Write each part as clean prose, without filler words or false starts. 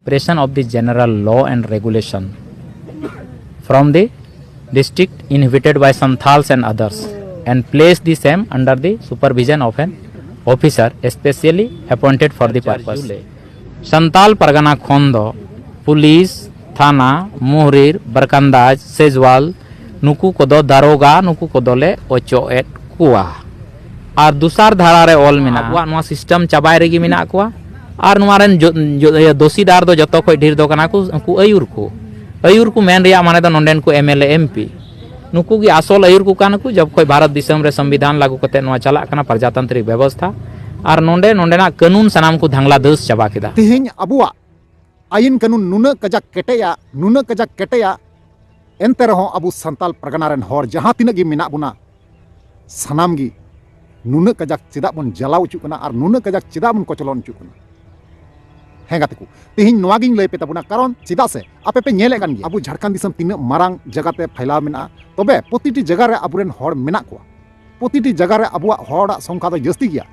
expression of the general law and regulation from the district inhabited by Santals and others, and place the same under the supervision of an officer specially appointed for the purpose. Santal Pargana Khondo, Police, Thana, Muhrir, Barkandaj, Sejwal, Nuku Kodo Daroga, Nuku Kodole, Ocho et Kua. Ar dusar dharare all mena wa system chabai regi mena kwa ar nuaren dosi dar do joto khoi dhir do kana ku ayur ku men ria mane do nonden ku MLA MP nuku gi asol ayur ku kana ku jab khoi bharat disam re संविधान लागू kate noa chalak kana parjatantrik ব্যবস্থা ar nondena kanun sanam ku dhangla dos chaba keda tihing abuwa ayin kanun nuna kajak keteya ente rehon abu santal pargana ren hor jaha tinag gi mena buna sanam gi nuna kajak cedak bon jalau ucuk kana ar nuna kajak cedak bon kocolon ucuk kana hengatiku tihin noa giñ lay peta buna karon cedak se ape pe nyele kan gi abu Jharkhand disam tina marang jagate phaila mena tobe protiti jaga re aburen hor mena ko protiti jaga re abuwa hora songkha do jasti giya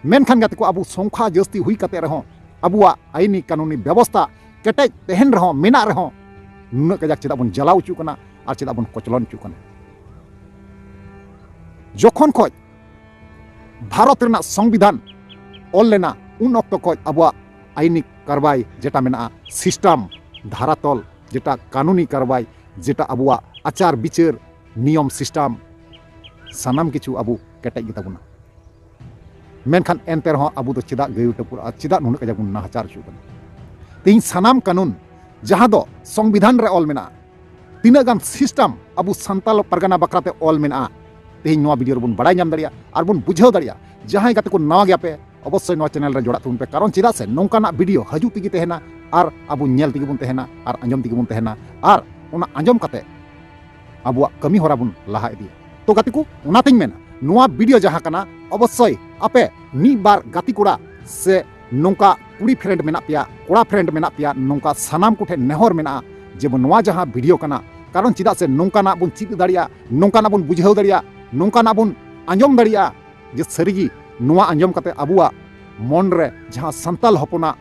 menkhan gatiku abu songkha jasti hui kate rehon abuwa aini kanuni ব্যবস্থা ketej tehen rehon mena rehon nuna kajak cedak bon jalau ucuk kana ar cedak bon kocolon ucuk kana jokhon khoj Bharat Raina संविधान all लेना उन octo को अब आईनी कार्रवाई जेटा मेना system धारातल जेटा कानूनी कार्रवाई जेटा अब आचार विचार नियम सिस्टम सानाम किछु अब केटेज गिताबुना मेनखान एनते रहो अब चेदा गयुटपुर चेदा नुन कजाक नाहाचार चुकन तीन सानाम कानून जहां दो संविधान रे ऑल मेना तीना गान सिस्टम अब संताल परगना बकराते ऑल मेना तेज वीडियो बन बड़ा नाम दाड़िया और बन बुझाव दाड़िया जहां गाते को नवा गया पे अवश्य नवा चैनल रे जोड़ा तुन पे कारण चेदा से नौकाना वीडियो हजू तिगी तहना और अब नेल तिगी बन तहना और अंजम तिगी बन तहना और उना अंजम काते अब कमी होरा बन लहा इदी तो गाते को उनातिन मेना नवा वीडियो जहां कना अवश्य आपे मी बार गाती कोड़ा से नौका कुड़ी फ्रेंड मेना पिया कोड़ा फ्रेंड मेना पिया नौका सानाम कुठे नेहर मेना जे नवा जहां वीडियो कना कारण चेदा से नौकाना बन चिद दाड़िया नौकाना बन बुझाव दाड़िया नौकाना बन आंजम दाड़िया जे सरीगी नुआ आंजम कते अबुआ मन रे जहां संताल हपना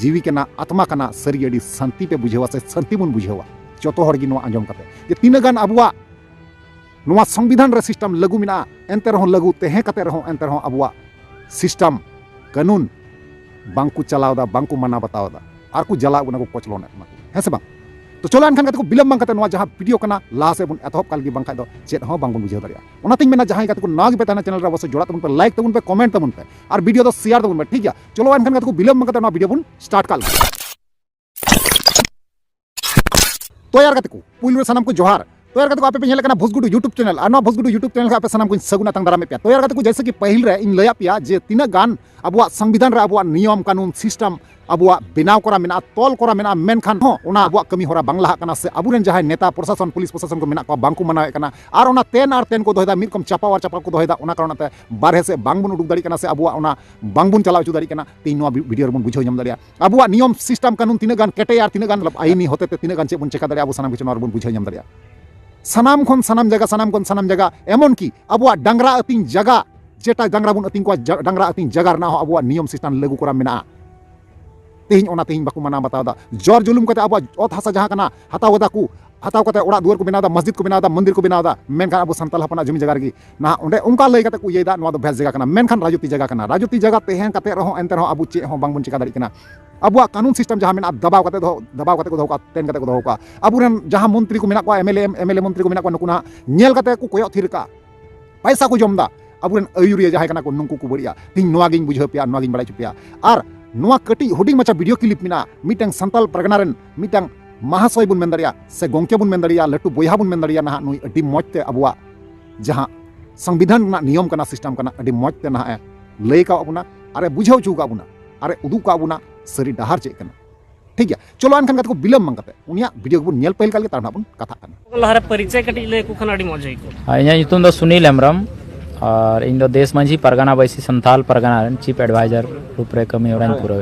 जीवी केना आत्मा कना सरी अडी शांति पे बुझेवा से शांति बन बुझेवा जतो हर गी नुआ आंजम कते जे तीन गान अबुआ नुआ संविधान रे सिस्टम लागू मिना एंते रहो लागू तेहे कते रहो एंते रहो अबुआ सिस्टम कानून बांकु चलावदा बांकु मना बतावदा आर को जला उना को कोचलोना है से बांग तो चलो एनखान कते को बिलम बांग कते नुआ जहां वीडियो कना ला से बन एतहब काल गी बांग दो चेत हो बांग बन बुझाव दाड़िया ओनातिन मेना जहां कते को नाग पे ताना चैनल रे अवश्य जोड़ा तबन पे लाइक तबन पे कमेंट तबन पे और वीडियो दो शेयर तबन पे ठीक है चलो एनखान कते को बिलम बांग कते नुआ वीडियो बन स्टार्ट काल तो यार कते को पुइल सनम को जोहार तो यार कते को आपे पे नेल कना भोसगुडू यूट्यूब चैनल और ना भोसगुडू यूट्यूब चैनल का आपे सनम को सगुना तंग दारामे पे तो यार कते को जैसे कि पहिल रे इन लया पिया जे तीना गान अबुआ संविधान रे अबुआ नियम कानून सिस्टम अबुआ बिनाव करा मेना तोल करा मेना मेनखान हो ओना अबुआ कमी होरा बांग्ला कना से अबुरेन जहां नेता प्रशासन पुलिस प्रशासन को मेना को बांकु मनावे कना और ओना तेन को दोहदा मिरकम चापा को दोहदा ओना कारणते बारहे से बांग बन उडुक दाड़ी कना से अबुआ ओना बांग बन चलाव चु दाड़ी कना तीन नोआ वीडियो बन बुझाव जम दाड़िया अबुआ नियम सिस्टम कानून तीना गान केटे यार तीना गान आईनी होते ते तीना गान चे बन चेका दाड़िया अबु सनाम किचन और बन बुझाव जम दाड़िया सनाम खन सनाम जगह एमन की अबुआ डांगरा अतिंग जगह जेटा डांगरा बन अतिंग को डांगरा अतिंग जगह ना अबुआ नियम सिस्टम लागू करा मेना तेहिं बाकू मना बतावदा जोर जुलुम कते अब ओत हासा जहां कना हताव कते ओड़ा दुआर को बनावदा मस्जिद को बनावदा मंदिर को बनावदा मेनखान अब संताल हपना जमी जगह रगी ना ओंडे उनका लई कते को येदा नवा दो बेस जगह कना मेनखान राजनीति जगह तेहें कते रहो एंते रहो अब चे हो बांग बन चिका दाड़ी कना अब कानून सिस्टम जहां मेना दबाव कते को दोका तेन कते को दोका अबुरेन जहां मंत्री को मेना को एमएलए मंत्री को मेना को नुकुना नेल कते को कोयो थिर का पैसा को जमदा अबुरेन अयुरिया जहां कना को नुंकु को बड़िया तिन नवा गिन बुझाव पिया नवा गिन बड़ाई चुपिया और नोआ कटी हुडिंग मचा वीडियो क्लिप मिना मिटंग संताल परगना रेन मिटंग महाशय बुन मेन दाड़िया से गोंके बुन मेन दाड़िया लटू बोया बुन मेन दाड़िया ना नुई अडी मौजते अबुआ जहां संविधान ना नियम कना सिस्टम कना अडी मौजते ना लय का अबुना अरे बुझाव चुका अबुना अरे उदुक का अबुना सरी डहार चे कना ठीक है चलो अनखान कते को बिलम मंगते उनिया वीडियो को नेल पहिल काल के ताना बुन कथा कना लहरे परिचय कटी ले को खना अडी मौजई को इन्या नितुन दो सुनील हेम्ब्रम और इन देश मजी परगना बैसी संथाल परगना चीफ एडवाइजर रूप रे कमी और पूरा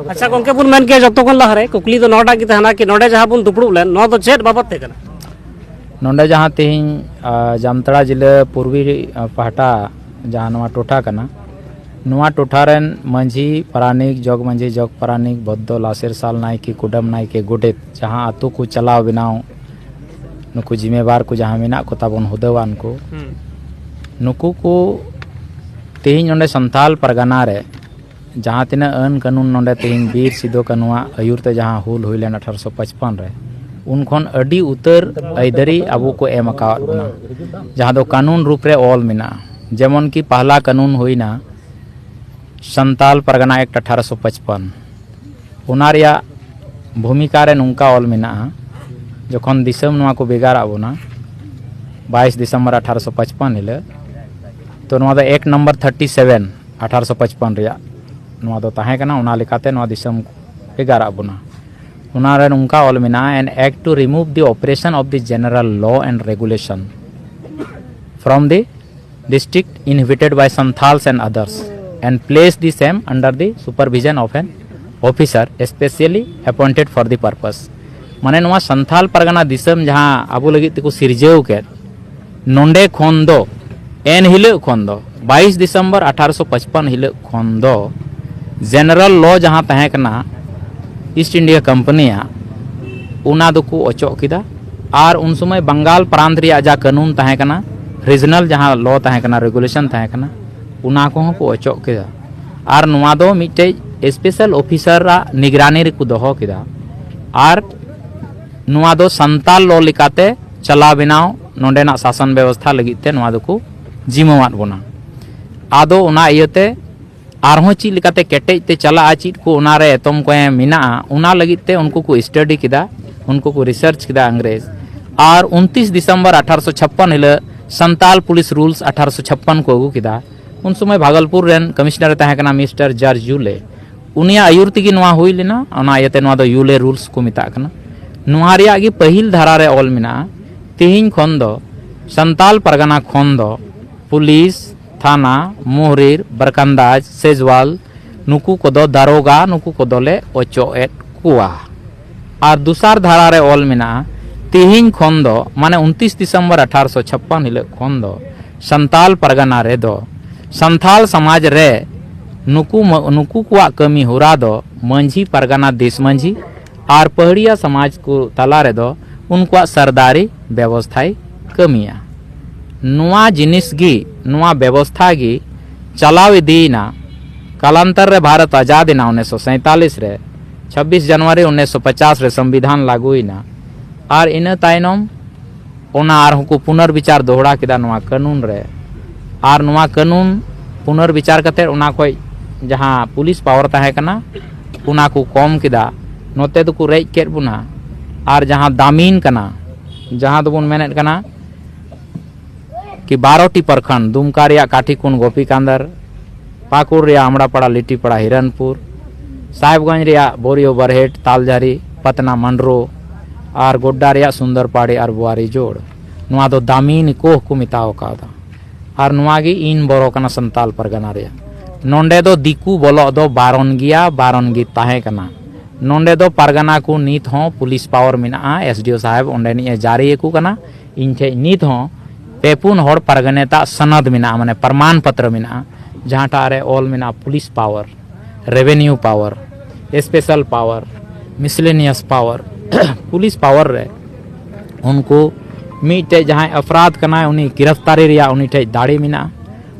अच्छा गोंके बुन मेन के जतो कोन लहरे कुकली तो नोटा की तहना कि नोडे जहां बुन दुपड़ू ले नो तो चेत बाबत ते कना नोडे जहां तेहिं जामतड़ा जिले पूर्वी पहाटा जहां नवा टोटा कना नुआ टोठारेन मंझी पारानिक जग मंझी जग पारानिक बद्दो लासेर साल नायके कुडम नायके गोडेत जहाँ आतु को चलाव बनाव नुकु जिम्मेवार को जहाँ मेना को ताबन हुदावान को नुकु को तेहिं नोंडे संथाल परगना रे जहाँ तीना अन कानून नोंडे तेहिं बीर सिदो कानुआ आयुरते जहाँ हुल हुई लेन 1855 रे उनखन अडी उतर आइदरी अबो को एम अकावत बना जहाँ दो कानून रूप रे ऑल मिना जेमन की पहला कानून हुईना संताल परगना एक्ट 1855 उना रिया भूमिका रे नुंका ऑल मिना जखन दिसम नुआ को बेगार आबोना 22 दिसंबर 1855 हिले तो नुआ दो एक्ट नंबर 37 1855 रिया नुआ दो ताहे कना उना लेकाते नुआ दिसम बेगार आबोना उना रे नुंका ऑल मिना an act to remove the operation of the general law and regulation from the district inhabited by Santhals and others and place the same under the supervision of an officer especially appointed for the purpose माने नवा संथाल परगना दिसम जहाँ आबो लगी को सिरजेव के नोंडे खन दो N हिले खन दो 22 दिसंबर 1855 हिले खन दो जनरल लॉ जहाँ तहे कना ईस्ट इंडिया कंपनिया उना दो को अचो किदा और उन समय बंगाल प्रांत रिया जा कानून तहे कना रीजनल जहाँ लॉ तहेकना रेगुलेशन तहेकना उना को को अचो किदा और नुआ दो मिटे स्पेशल ऑफिसर निगरानी रे को दोहो किदा और नुआ दो संताल लॉ लिकाते चला बनाव नोंडेना शासन व्यवस्था लगिते नुआ दो को जिम्मेवार बना आदो उना इयते आरहों चीज लिकाते केटेज ते चला चीज को उना रे तुम को मिना उना लगिते उनको को स्टडी किदा उनको को रिसर्च किदा अंग्रेज और 29 दिसंबर 1856 हिले संताल पुलिस रूल्स 1856 को अगू किदा उन समय भागलपुर रेन कमिश्नर तहेकना मिस्टर जॉर्ज यूले उनिया आयुर तेगी नुआ हुई लेना उना इयते नुआ दो यूले रूल्स को मिताकना नुआ रिया गी पहिल धारा रे ऑल मिना तेहिं खन दो संताल परगना खन दो पुलिस थाना मोहरीर बरकंदाज सेजवाल नुकु को दो दारोगा नुकु को दोले ओचो एट कुआ और दूसर धारा रे ऑल मिना तेहिं खन दो माने 29 दिसंबर 1856 हिले खन दो संताल परगना रे दो संथाल समाज रे नुकु कुआ कमी हुरा दो मंझी परगना देश मंझी और पहाड़िया समाज को तला रे दो उनकुआ सरदारी व्यवस्थाई कमिया नुआ जिनिस गी नुआ व्यवस्था गी चलाव दीना कालांतर रे भारत आजादी ना 1947 रे 26 जनवरी 1950 रे संविधान लागू ना और इन तायनम ओना आर को पुनर्विचार दोहरा किदा नुआ कानून रे और नुआ कानून पुनर्विचार कते ओना कोई जहाँ पुलिस पावर तहे कना उना को कम किदा नोते तो को रेज केट बुना और जहाँ दामीन कना जहाँ तो बुन मेनेट कना कि 12टी प्रखंड दुमका रिया काठीकुन गोपीकांदर पाकुड़ रिया आमड़ापाड़ा लिट्टीपाड़ा हिरनपुर साहेबगंज रिया बोरियो बरहेट तालझारी पतना मंडरो और गोड्डा रिया सुंदरपाड़ी और बुआरी जोड़ नुआ दो दामीन कोह को मिताव कादा और नुआ गी इन बोरो कना संताल परगना रिया नोंडे दो दिकू बोलो दो बारनगी ताहे कना नोंडे दो परगना को नीत हों पुलिस पावर मिना एसडीओ साहेब ओंडे नि जारी को कना इन ठे नीत हों पेपुन होड़ परगनेता सनद मिना माने प्रमाण पत्र मिना जहाँ टारे ऑल मिना police power revenue power special power miscellaneous power police power रे उनको मीटे जहाँ अपराध कना उनी गिरफ्तारी रिया उनी ठे दाड़ी मिना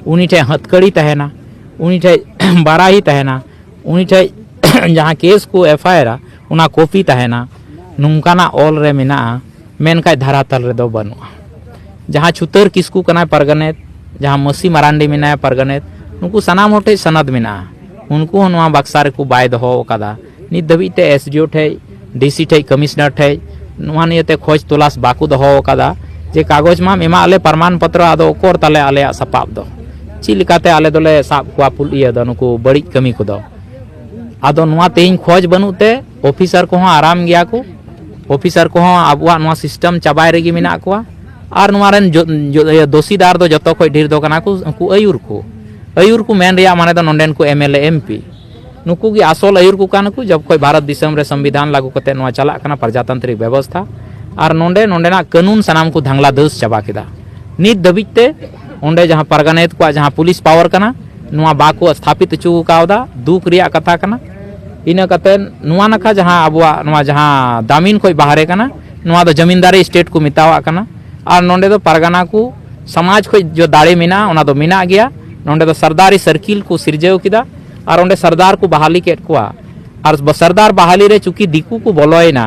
उनी ठे हथकड़ी तहेना उनी ठे बाराही तहेना उनी ठे जहाँ केस को एफआईआर उना कॉपी तहेना नुंकाना ऑल रे मिना मेनका धारा तल रे दो बनुआ जहाँ छुतर किसकू कना परगनेत जहाँ मसी मरांडी मिना परगनेत उनको सनाम होटे सनद मिना उनको नुआ बक्सा रे को बाय दहो कदा नित दबिते एसडीओ ठे डीसी ठे कमिश्नर ठे नुआ नियते खोज तलाश बाकू दहो कदा जे कागज मा एमा आले प्रमाण पत्र आदो ओकर ताले आले सपाब दो ची लिकाते आले दोले साब कुआ पुल इया दो नुको बड़ी कमी को दो आदो नुआ तेहिं खोज बनुते ऑफिसर को आराम गया को ऑफिसर को आबुआ नुआ सिस्टम चाबाय रेगी मिना को और नुआ रेन दोषीदार दो जतो खय ढेर दो कना को आयुर को मेन रिया माने दो नोंडेन को एमएलए एमपी नुकु की आसल आयुर को कान को जब कोई भारत दिसम रे संविधान लागू करते नुआ चला कना प्रजातांत्रिक व्यवस्था और नोंडेना कानून सनाम को धांगला दस चाबा किदा नित दबिते ओंडे जहाँ परगनेत को जहाँ पुलिस पावर कना नुआ बाको स्थापित चु कावदा दुख रिया कथा कना इना कते नुआ नखा जहां अबुआ नुआ जहां दामिन खोय बाहरे कना नुआ दो जमींदारी स्टेट को मितावा कना और नोंडे दो परगना को समाज खोय जो दाड़े मिना ओना दो मिना गया नोंडे दो सरदारी सर्किल को सिरजेव किदा और ओंडे सरदार को बहाली केट कोआ और सरदार बहाली रे चुकी दिकू को बोलोयना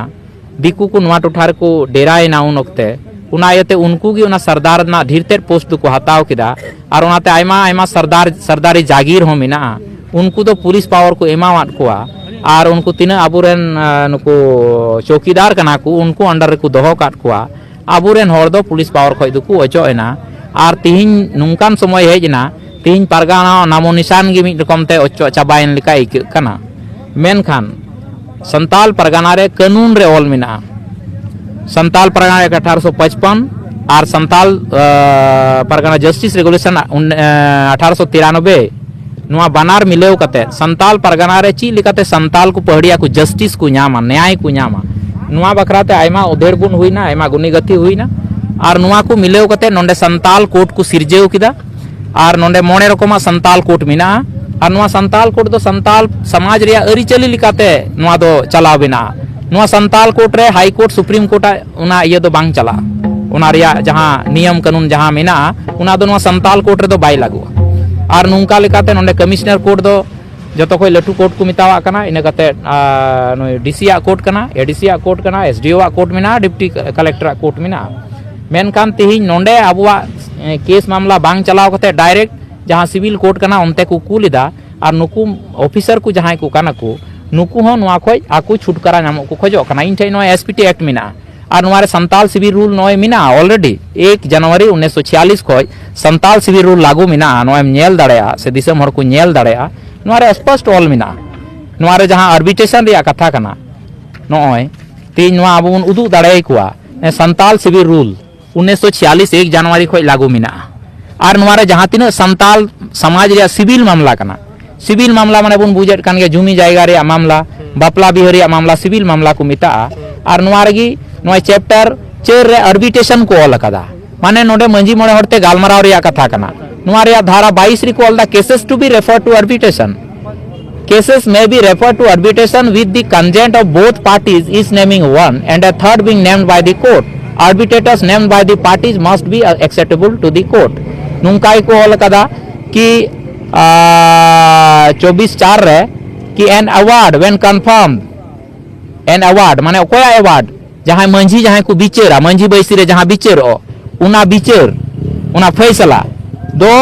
दिकू को नुआ टोठार को डेरायना उन वक्ते उनायते उनको की उना सरदार ना धीरते पोस्ट को हताव किदा और उनाते आयमा आयमा सरदारी जागीर हो मिना उनको तो पुलिस पावर को एमावात कोआ और उनको तीना अबुरेन नुको चौकीदार कना को उनको अंडर को दोहो काट कोआ अबुरेन हर दो पुलिस पावर खोय दुको अचोएना और तिहिन नुंकान समय हेजना तिहिन परगाना नामो निशान गे मिद रकम ते अचो चाबायन लिका इक कना मेनखान संताल परगना रे कानून रे ऑल मिना संताल परगना 1855 और संताल परगना जस्टिस रेगुलेशन 1893 नुआ बनार मिलेव कते संताल परगना रे ची लिकाते संताल को पहड़िया को जस्टिस को न्यामा न्याय को न्यामा नुआ बखराते आयमा उधेर गुण हुईना आयमा गुनी गति हुईना और नुआ को मिलेव कते नोंडे संताल कोर्ट को सिरजेव किदा और नोंडे मोने रकमा संताल कोर्ट मिना और नुआ संताल कोर्ट दो संताल समाज रिया अरिचली लिकाते नुआ दो चलाव बिना नुआ संताल कोर्ट रे हाई कोर्ट सुप्रीम कोर्ट उना ये दो बांग चला उना रिया जहां नियम कानून जहां मिना उना दो नुआ संताल कोर्ट रे दो बाय लागू और नुंका लिकाते नोंडे कमिश्नर कोर्ट दो जतो कोई लटू कोर्ट को मितावा कना इने कते डीसी आ कोर्ट कना एडीसी आ कोर्ट कना एसडीओ आ कोर्ट मिना डिप्टी कलेक्टर आ कोर्ट मिना मेनकान तिहिन नोंडे अबुआ केस मामला बांग चलाव कते डायरेक्ट जहां सिविल कोर्ट कना उनते को कुलिदा और नुकु ऑफिसर को जहां को कना को नुकु हो नुआ खोय आकु छुटकारा नाम को खोजो कना इन ठे नो एसपीटी एक्ट मिना और नुआरे संताल सिविल रूल नोय मिना ऑलरेडी 1 जनवरी 1946 खोय संताल सिविल रूल लागू मिना नोयम नेल दाड़या से दिसम हर को नेल दाड़या नुआरे स्पष्ट ऑल मिना नुआरे जहां आर्बिट्रेशन रिया कथा कना नोय तीन नुआ अबुन उदु दाड़े कुआ संताल सिविल रूल 1946 1 जनवरी खोय लागू मिना और नुआरे जहां तीन संताल समाज रिया सिविल मामला कना सिविल मामला माने बुन बुझेट कान गे जूमी जायगा रे मामला बापला बिहारी मामला सिविल मामला को मिता और नुआरगी नोय चैप्टर 4 रे आर्बिट्रेशन को ऑल कदा माने नोडे मंजी मोड़े हरते गालमराव रे कथा कना नुआरे धारा 22 रे को all the cases to be refer to arbitration cases may be referred to arbitration with the consent of both parties is naming one and a third being named by the court arbitrators named by the parties must be acceptable to the court नुंकाई को all कदा कि 24/4 रे कि an award when confirmed an award माने कोया award जहां मंझी जहां को बिचेरा मंझी बैसी रे जहां बिचेरो उना बिचेर उना फैसला दो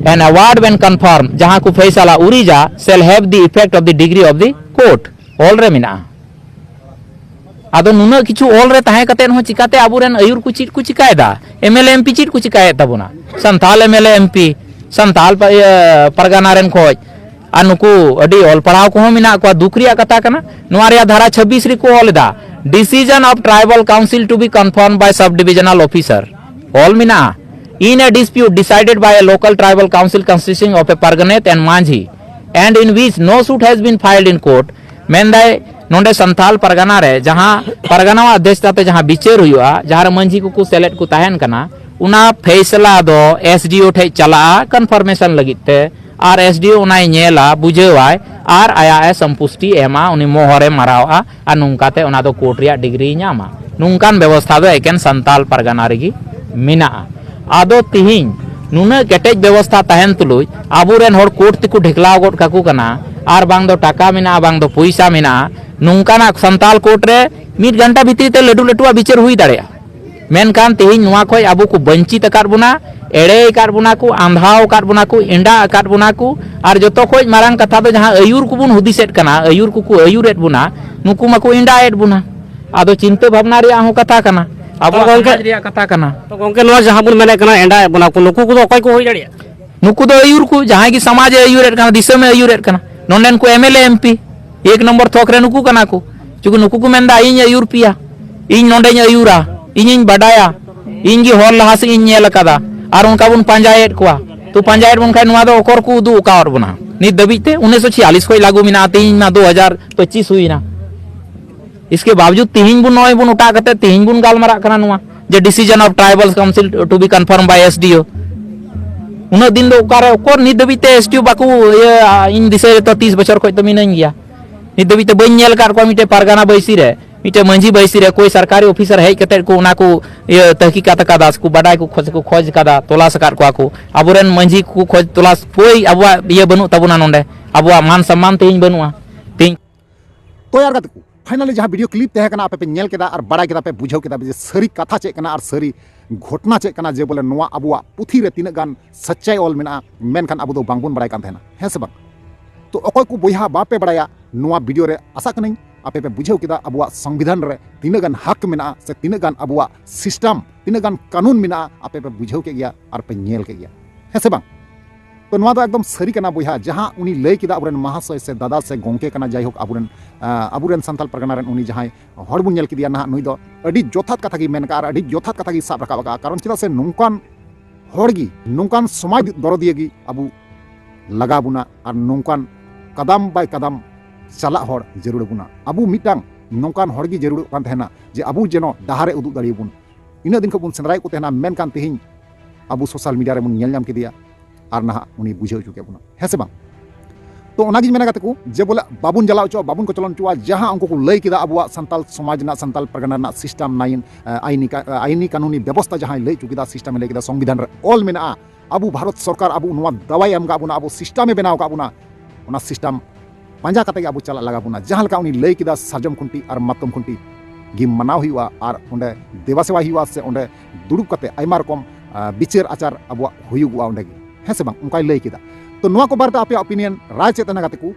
an award when confirmed जहां को फैसला उरीजा shall have the effect of the degree of the court all रे मिना आदो नुना किछु ऑल रे ताहे कते न चिकाते आबुरेन अयुर को चीट को चिकायदा एमएलए एमपी चीट को चिकाय तबुना संताल एमएलए एमपी संताल परगना रेन खोज अनुकु अडी ऑल पढ़ाव को मिना को दुकरिया कथा कना नुआरिया धारा 26 रे को ऑलदा decision of tribal council to be confirm by sub divisional officer ऑल मिना in a dispute decided by a local tribal council consisting of a parganet and manjhi and in which no suit has been filed in court mendai नोंडे संथाल परगना रे जहां परगना अध्यक्षता ते जहां बिचेर हुआ जहां मंझी को सेलेक्ट को ताहन कना उना फैसला दो एसडीओ ठे चला कन्फर्मेशन लगिते आर एसडीओ उनाय नेला बुझेवाय आर आया संपुष्टि एमा उनी मोहरे मरावा आ नुंकाते उना दो कोर्ट रिया डिग्री न्यामा नुंकान व्यवस्था दो एकेन संताल परगना रेगी मिना आदो तिहिन नुना केटेज व्यवस्था ताहन तुलुज आबुरेन हर कोर्ट तिकु ढेकलाव गोट काकू कना आर बांग दो टाका मिना बांग दो पैसा मिना नुंकाना संताल कोर्ट रे 1 घंटा भीतर ते लडू लटुआ बिचार हुई दाड़या मेनकान तिहिन नुआ खोय आबु को बंचित अकाट बुना एड़े अकाट बुना को आंधाव अकाट बुना को इंडा अकाट बुना को आर जतो खोय मारांग कथा दो जहां अयुर को बुन हुदिसेट कना अयुर को अयुरेट बुना नुकु मको इंडा एट बुना आदो चिंता भावना रे आहो कथा कना अब गोंके रिया कथा कना तो गोंके नो जहां बुन मेने कना एंडा बना को नुकु को कोई को होई दाड़िया नुकु दो अयुर को जहां की समाज अयुरेट कना दिसम में अयुरेट कना नोंडेन को एमएलए एमपी 1 नंबर थोक रे नुकु कना को चुकु नुकु को मेंदा इन अयुर पिया इन नोंडे अयुरा इन बडाया इन गी होर लहास इन नेल कदा आर उनका बुन पंचायत कोआ तो पंचायत बुन खाय नुआ दो ओकर को उदु उकावर बुना नि दबिते 1946 कोई लागू मिना तीन ना 2025 हुई ना इसके बावजूद तिहिन बुन नय बुन उठा कते तिहिन बुन गालमारा कना नुआ जे decision of tribal council to be confirm by SDO उन दिन दो उकारे ओकर नित दबिते एसटीओ बाकू इन दिसे तो 30 बछर खय तो मिनाइन गया नित दबिते बइन नेल कार को मिटे पारगाना बैसी रे मिटे मंझी बैसी रे कोई सरकारी ऑफिसर हेज कते को उना को तहकीकात कादा को बाडाय को खोज कादा तलाश कार को आबोरेन मंझी को खोज तलाश कोई अबवा ये बनु तबुना नोंडे अबवा मान सम्मान तेइन बनुआ तेइन तो यार गाते को फाइनली जहाँ वीडियो क्लिप तहे कना पे नेल केदा और बड़ा केदा पे बुझाव केदा जे सरी कथा चेक कना और सरी घटना चेक कना जे बोले नोआ अबुआ पुथी रे तीना गान सच्चाई ऑल मेना मेनखान अबु दो बांगबन बड़ाय कान थेना है से बांग तो अकोय को बोहा बापे बड़ाया नोआ वीडियो रे आशा कनई आपे पे बुझाव केदा अबुआ संविधान रे तीना गान हक मेना से तीना गान अबुआ सिस्टम तीना गान कानून मेना आपे पे बुझाव के गया और पे नेल के गया है से बांग तो नोआ दो एकदम सरी कना बोहा जहाँ उनी लय केदा अबुरेन महाशय से दादा से गोंके कना जाय होक अबुरेन संथाल परगना रेन उनी जहाँ हड़ बुन नेल केदिया ना नुई दो अडी जोथात कथा गी मेन का अडी जोथात कथा गी साब रकाब का कारण चेदा से नोंकान हड़ गी नोंकान समाज दरदिया गी अबु लगा बुना और नोंकान कदम बाय कदम चला हड़ जरूर बुना अबु मिटांग नोंकान हड़ गी जरूर कान थेना जे अबु जेनो डाहारे उदुग दाड़ी बुन इना दिन को बुन सेंद्राय को तेना मेन कान तेहिं अबु सोशल मीडिया रे बुन नेल नाम केदिया और ना उनी बुझाव चुके बुना है से बांग तो ओनागी मेना गाते को जे बोले बाबुन जलाव चो बाबुन को चलन चुआ जहां उनको को लय किदा अबुआ संताल समाज ना संताल परगना ना सिस्टम नाइन आईनी कानूनी व्यवस्था जहां लय चुकिदा सिस्टम लय किदा संविधान रे ऑल मेना अबु भारत सरकार अबु नवा दवाई एम गाबुना अबु सिस्टम में बनाव गाबुना ओना सिस्टम पंजा कते अबु चला लगा बुना जहां लका उनी लय किदा सार्जम खुंटी और मतम खुंटी गी मनाव हुआ और ओंडे देवा सेवा हुआ से ओंडे दुड़ुब कते आयमा रकम विचार आचार अबुआ हुयुगुआ ओंडे है से बांग उनका लय किदा तो नोआ को बारते आपे ओपिनियन राय चेतना गाते को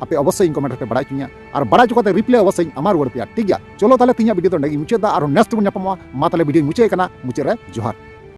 आपे अवश्य इन कमेंट पे बड़ा चुनिया और बड़ा चुकाते रिप्ले अवश्य अमार वर्ड पे ठीक गया चलो ताले तिनिया वीडियो तो मुचे दा और नेक्स्ट बन ᱧᱟᱯᱟᱢᱚᱜᱼᱟ मा ताले वीडियो मुचे कना मुचे रे जोहार।